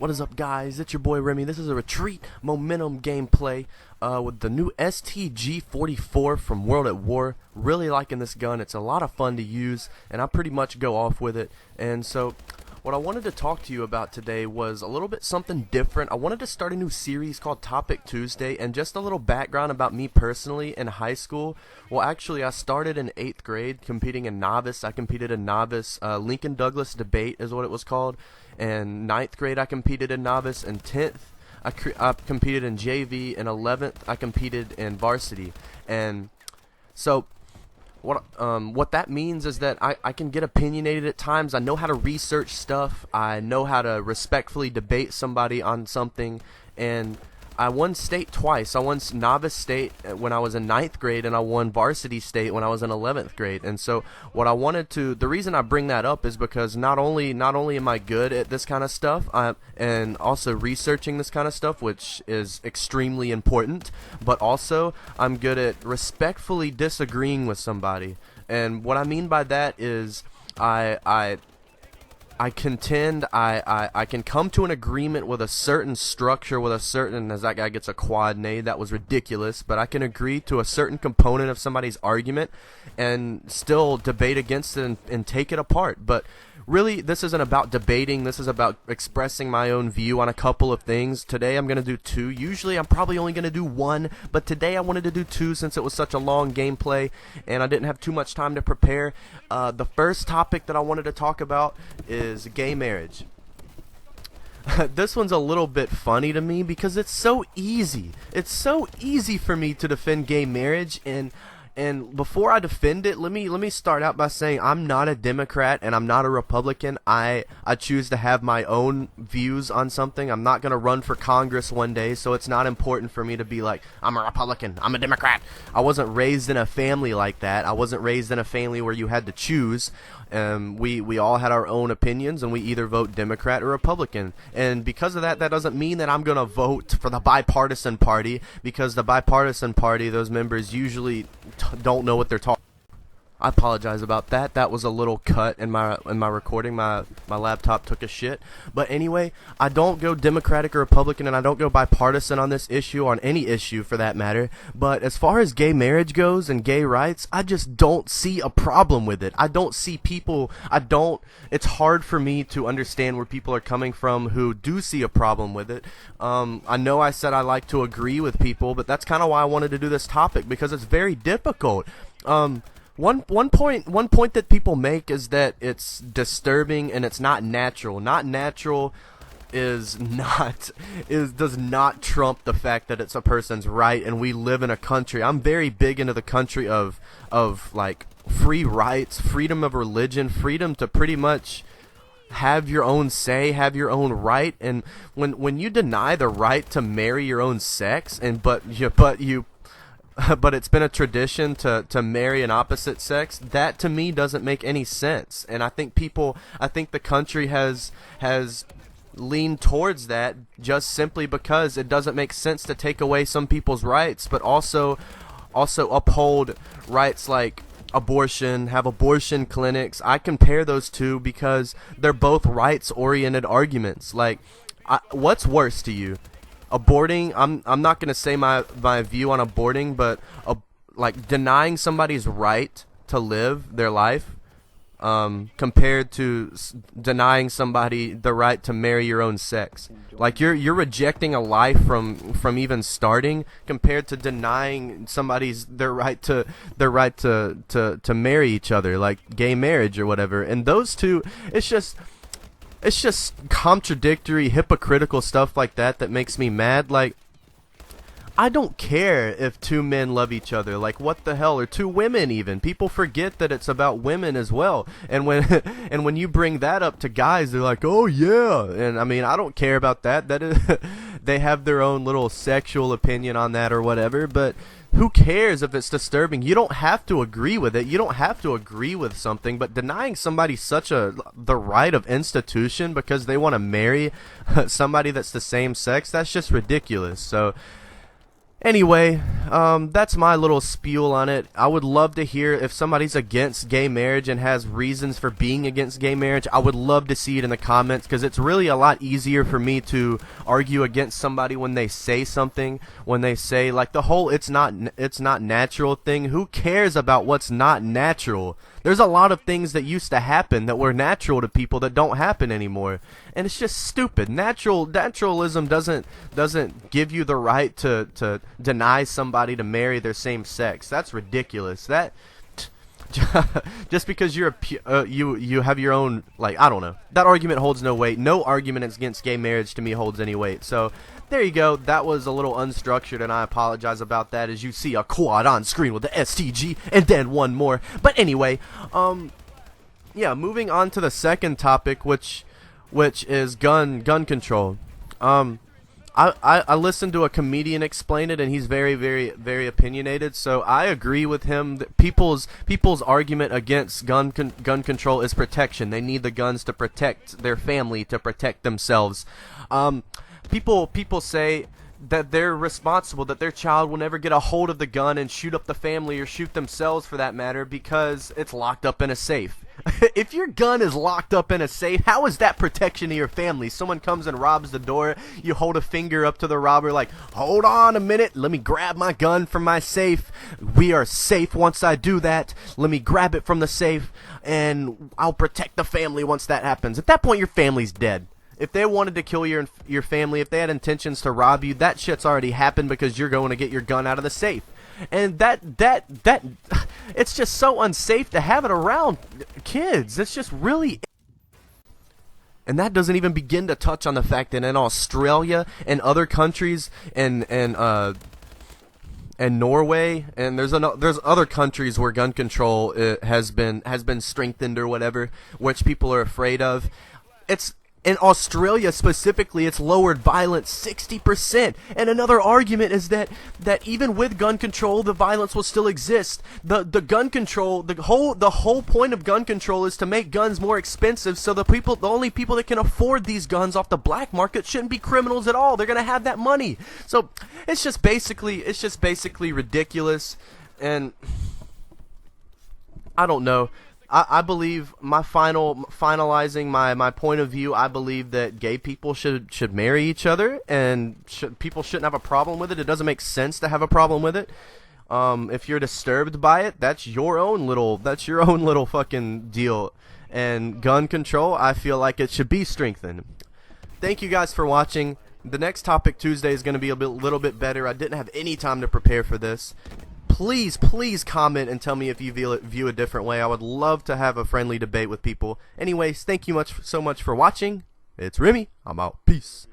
What is up, guys? It's your boy Remy. This is a Retreat Momentum gameplay with the new STG-44 from World at War. Really liking this gun. It's a lot of fun to use, and I pretty much go off with it. And so, what I wanted to talk to you about today was a little bit something different. I wanted to start a new series called Topic Tuesday, and just a little background about me personally in high school. Well, actually, I started in 8th grade competing in novice. I competed in novice. Lincoln Douglas debate is what it was called. And 9th grade, I competed in novice. And 10th, I competed in JV. And 11th, I competed in varsity. And so what that means is that I can get opinionated at times. I know how to research stuff. I know how to respectfully debate somebody on something. And I won state twice. I won novice state when I was in 9th grade, and I won varsity state when I was in 11th grade. And so what I wanted to, the reason I bring that up is because not only am I good at this kind of stuff, and also researching this kind of stuff, which is extremely important, but also I'm good at respectfully disagreeing with somebody. And what I mean by that is I contend I can come to an agreement with a certain structure, with a certain, as that guy gets a quad nade, that was ridiculous, but I can agree to a certain component of somebody's argument and still debate against it and take it apart. But really, this isn't about debating. This is about expressing my own view on a couple of things. Today I'm going to do two. Usually I'm probably only going to do one, but today I wanted to do two since it was such a long gameplay and I didn't have too much time to prepare. The first topic that I wanted to talk about is gay marriage. This one's a little bit funny to me because it's so easy. It's so easy for me to defend gay marriage, and before I defend it, let me start out by saying I'm not a Democrat and I'm not a Republican. I choose to have my own views on something. I'm not going to run for Congress one day, so it's not important for me to be like, I'm a Republican, I'm a Democrat. I wasn't raised in a family like that. I wasn't raised in a family where you had to choose. We all had our own opinions, and we either vote Democrat or Republican. And because of that doesn't mean that I'm going to vote for the bipartisan party, because the bipartisan party, those members usually don't know what they're talking. I apologize about that. That was a little cut in my recording. My laptop took a shit. But anyway, I don't go Democratic or Republican, and I don't go bipartisan on this issue, on any issue for that matter. But as far as gay marriage goes and gay rights, I just don't see a problem with it. I don't see people, it's hard for me to understand where people are coming from who do see a problem with it. I know I said I like to agree with people, but that's kind of why I wanted to do this topic, because it's very difficult. One point that people make is that it's disturbing and it's not natural. Not natural does not trump the fact that it's a person's right, and we live in a country. I'm very big into the country of like free rights, freedom of religion, freedom to pretty much have your own say, have your own right. And when you deny the right to marry your own sex, but it's been a tradition to marry an opposite sex, that to me doesn't make any sense. And I think the country has leaned towards that just simply because it doesn't make sense to take away some people's rights, but also uphold rights like abortion, have abortion clinics. I compare those two because they're both rights-oriented arguments. Like, what's worse to you? Aborting, I'm not gonna say my view on aborting, but like denying somebody's right to live their life, compared to denying somebody the right to marry your own sex. Like you're rejecting a life from even starting, compared to denying somebody's their right to marry each other, like gay marriage or whatever. And those two, it's just contradictory, hypocritical stuff like that makes me mad. Like, I don't care if two men love each other. Like, what the hell? Or two women even. People forget that it's about women as well. And when you bring that up to guys, they're like, oh yeah. And I mean, I don't care about that. That is, they have their own little sexual opinion on that or whatever, but who cares if it's disturbing? You don't have to agree with it. You don't have to agree with something, but denying somebody the right of institution because they want to marry somebody that's the same sex, that's just ridiculous. So Anyway, that's my little spiel on it. I would love to hear if somebody's against gay marriage and has reasons for being against gay marriage. I would love to see it in the comments, because it's really a lot easier for me to argue against somebody when they say something, when they say like the whole it's not natural thing. Who cares about what's not natural? There's a lot of things that used to happen that were natural to people that don't happen anymore, and it's just stupid. Naturalism doesn't give you the right to deny somebody to marry their same sex. That's ridiculous. That just because you're you have your own, like, I don't know. That argument holds no weight. No argument against gay marriage to me holds any weight. So there you go. That was a little unstructured, and I apologize about that. As you see a quad on screen with the STG and then one more. But anyway, yeah, moving on to the second topic, which is gun control. I listened to a comedian explain it, and he's very, very, very opinionated. So I agree with him that people's argument against gun control is protection. They need the guns to protect their family, to protect themselves. People say that they're responsible, that their child will never get a hold of the gun and shoot up the family, or shoot themselves for that matter, because it's locked up in a safe. If your gun is locked up in a safe, how is that protection of your family? Someone comes and robs the door, you hold a finger up to the robber like, hold on a minute, let me grab my gun from my safe. We are safe once I do that. Let me grab it from the safe, and I'll protect the family once that happens. At that point, your family's dead. If they wanted to kill your family, if they had intentions to rob you, that shit's already happened, because you're going to get your gun out of the safe. And that it's just so unsafe to have it around kids. It's just really. And that doesn't even begin to touch on the fact that in Australia and other countries and Norway, and there's other countries where gun control has been strengthened or whatever, which people are afraid of. It's in Australia specifically, it's lowered violence 60%. And another argument is that even with gun control, the violence will still exist. The gun control, the whole point of gun control is to make guns more expensive, so the only people that can afford these guns off the black market shouldn't be criminals at all. They're gonna have that money. So it's just basically ridiculous. And I don't know. I believe finalizing my point of view, I believe that gay people should marry each other, and people shouldn't have a problem with it. It doesn't make sense to have a problem with it. If you're disturbed by it, that's your own little fucking deal. And gun control, I feel like it should be strengthened. Thank you guys for watching. The next topic Tuesday is going to be a little bit better. I didn't have any time to prepare for this. Please comment and tell me if you view a different way. I would love to have a friendly debate with people. Anyways, thank you so much for watching. It's Remy. I'm out. Peace.